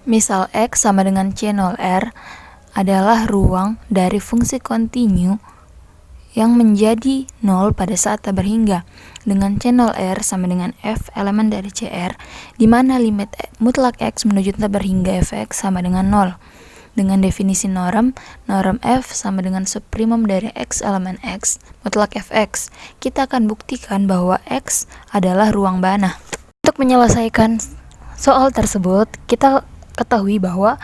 Misal X sama dengan C0R adalah ruang dari fungsi kontinu yang menjadi 0 pada saat tak berhingga, dengan C0R sama dengan F elemen dari CR, di mana limit mutlak X menuju tak berhingga Fx sama dengan 0. Dengan definisi norm F sama dengan subprimum dari X elemen X mutlak Fx, kita akan buktikan bahwa X adalah ruang Banach. Untuk menyelesaikan soal tersebut, kita ketahui bahwa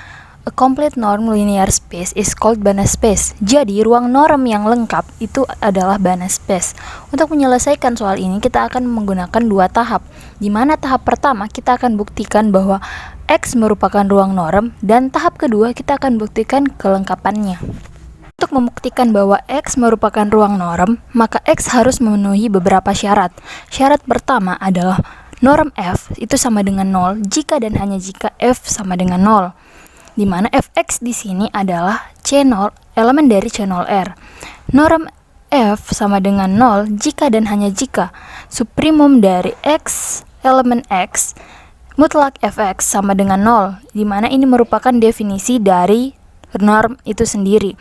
a complete norm linear space is called Banach space. Jadi, ruang norm yang lengkap itu adalah Banach space. Untuk menyelesaikan soal ini, kita akan menggunakan dua tahap. Di mana tahap pertama kita akan buktikan bahwa X merupakan ruang norm, dan tahap kedua kita akan buktikan kelengkapannya. Untuk membuktikan bahwa X merupakan ruang norm, maka X harus memenuhi beberapa syarat. Syarat pertama adalah norm F itu sama dengan 0 jika dan hanya jika F sama dengan 0. Di mana Fx di sini adalah C0 elemen dari C0R. Norm F sama dengan 0 jika dan hanya jika subprimum dari X elemen X mutlak Fx sama dengan 0, di mana ini merupakan definisi dari norm itu sendiri.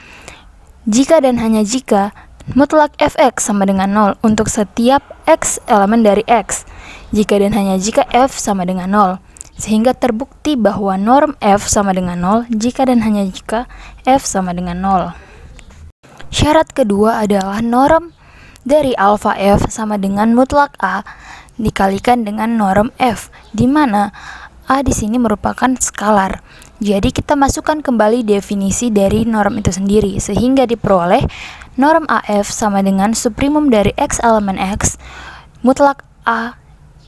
Jika dan hanya jika mutlak Fx sama dengan 0 untuk setiap X elemen dari X, jika dan hanya jika F sama dengan 0, sehingga terbukti bahwa norm F sama dengan 0 jika dan hanya jika F sama dengan 0. Syarat kedua adalah norm dari alpha F sama dengan mutlak A dikalikan dengan norm F, di mana A di sini merupakan skalar. Jadi kita masukkan kembali definisi dari norm itu sendiri, sehingga diperoleh norm AF sama dengan subprimum dari X elemen X mutlak A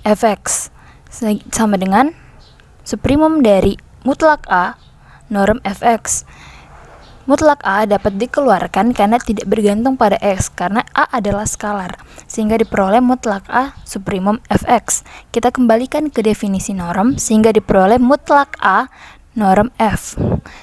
Fx sama dengan subprimum dari mutlak A norm Fx. Mutlak A dapat dikeluarkan karena tidak bergantung pada X, karena A adalah skalar, sehingga diperoleh mutlak A subprimum Fx. Kita kembalikan ke definisi norm, sehingga diperoleh mutlak A norm F,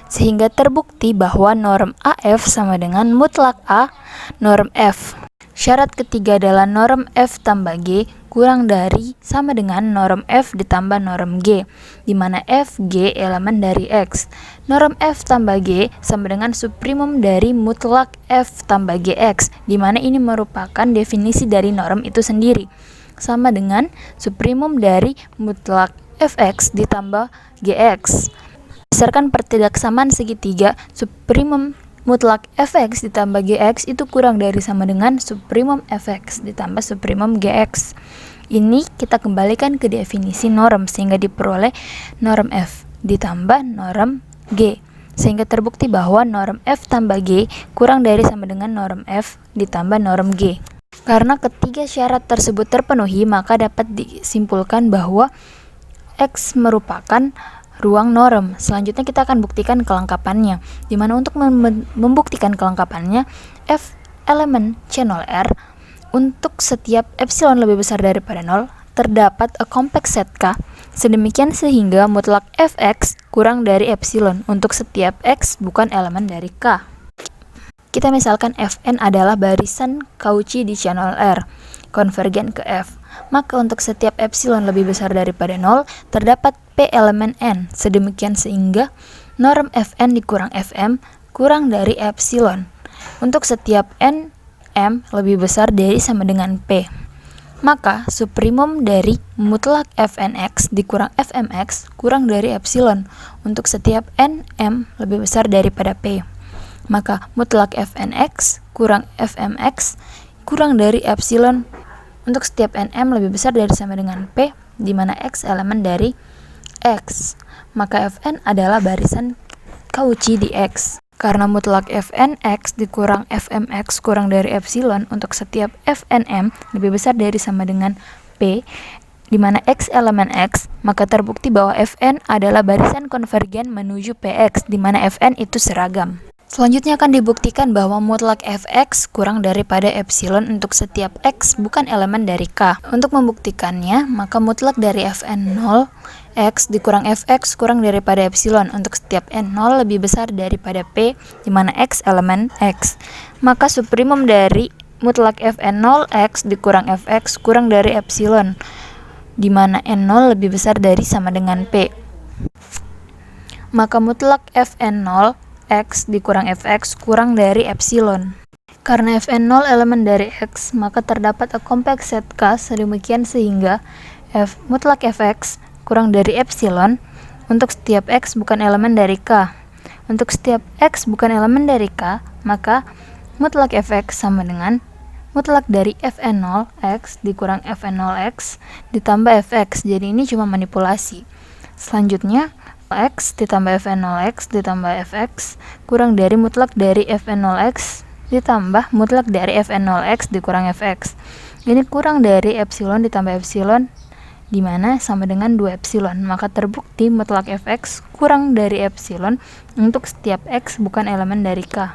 sehingga terbukti bahwa norm AF sama dengan mutlak A norm F. Syarat ketiga adalah norm F tambah G kurang dari sama dengan norm F ditambah norm G, di mana F, G elemen dari X. Norm F tambah G sama dengan subprimum dari mutlak F tambah GX, di mana ini merupakan definisi dari norm itu sendiri, sama dengan subprimum dari mutlak Fx ditambah GX. Berdasarkan pertidaksamaan segitiga, subprimum mutlak Fx ditambah Gx itu kurang dari sama dengan subprimum Fx ditambah subprimum Gx. Ini kita kembalikan ke definisi norm, sehingga diperoleh norm F ditambah norm G, sehingga terbukti bahwa norm F tambah G kurang dari sama dengan norm F ditambah norm G. Karena ketiga syarat tersebut terpenuhi, maka dapat disimpulkan bahwa X merupakan ruang norm. Selanjutnya kita akan buktikan kelengkapannya, di mana untuk membuktikan kelengkapannya, F elemen C0R untuk setiap epsilon lebih besar daripada 0 terdapat a compact set K sedemikian sehingga mutlak Fx kurang dari epsilon untuk setiap X bukan elemen dari K. Kita misalkan Fn adalah barisan Cauchy di C0R konvergen ke F, maka untuk setiap epsilon lebih besar daripada 0 terdapat P elemen N, sedemikian sehingga norm Fn dikurang Fm kurang dari epsilon untuk setiap N M lebih besar dari sama dengan P. Maka subprimum dari mutlak Fnx dikurang Fmx kurang dari epsilon untuk setiap N M lebih besar daripada P. Maka mutlak Fnx kurang Fmx kurang dari epsilon untuk setiap Nm lebih besar dari sama dengan P, di mana X elemen dari X. Maka Fn adalah barisan Cauchy di X. Karena mutlak Fnx dikurang Fmx kurang dari epsilon untuk setiap Fnm lebih besar dari sama dengan P, di mana X elemen X, maka terbukti bahwa Fn adalah barisan konvergen menuju Px, di mana Fn itu seragam. Selanjutnya akan dibuktikan bahwa mutlak Fx kurang daripada epsilon untuk setiap X bukan elemen dari K. Untuk membuktikannya, maka mutlak dari Fn 0 X dikurang Fx kurang daripada epsilon untuk setiap N0 lebih besar daripada P, di mana X elemen X. Maka subprimum dari mutlak Fn 0 X dikurang Fx kurang dari epsilon, di mana N0 lebih besar dari sama dengan P. maka mutlak Fn0 X dikurang Fx kurang dari epsilon. Karena Fn0 elemen dari X, maka terdapat a compact set K sedemikian sehingga mutlak Fx kurang dari epsilon untuk setiap X bukan elemen dari K. Untuk setiap X bukan elemen dari K, maka mutlak Fx sama dengan mutlak dari Fn0 X dikurang Fn0 X ditambah Fx. Jadi ini cuma manipulasi. Selanjutnya X ditambah Fn0 X ditambah Fx kurang dari mutlak dari Fn0 X ditambah mutlak dari Fn0 X dikurang Fx. Ini kurang dari epsilon ditambah epsilon, di mana sama dengan 2 epsilon. Maka terbukti mutlak Fx kurang dari epsilon untuk setiap X bukan elemen dari K.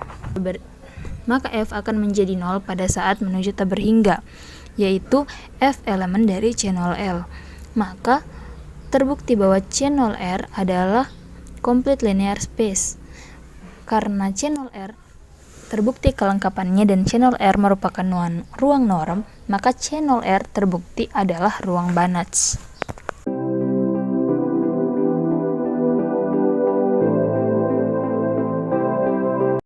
Maka F akan menjadi 0 pada saat menuju tab berhingga, yaitu F elemen dari C0 L. Maka terbukti bahwa C0 R adalah complete linear space. Karena C0 R terbukti kelengkapannya dan C0 R merupakan ruang norm, maka C0 R terbukti adalah ruang Banach.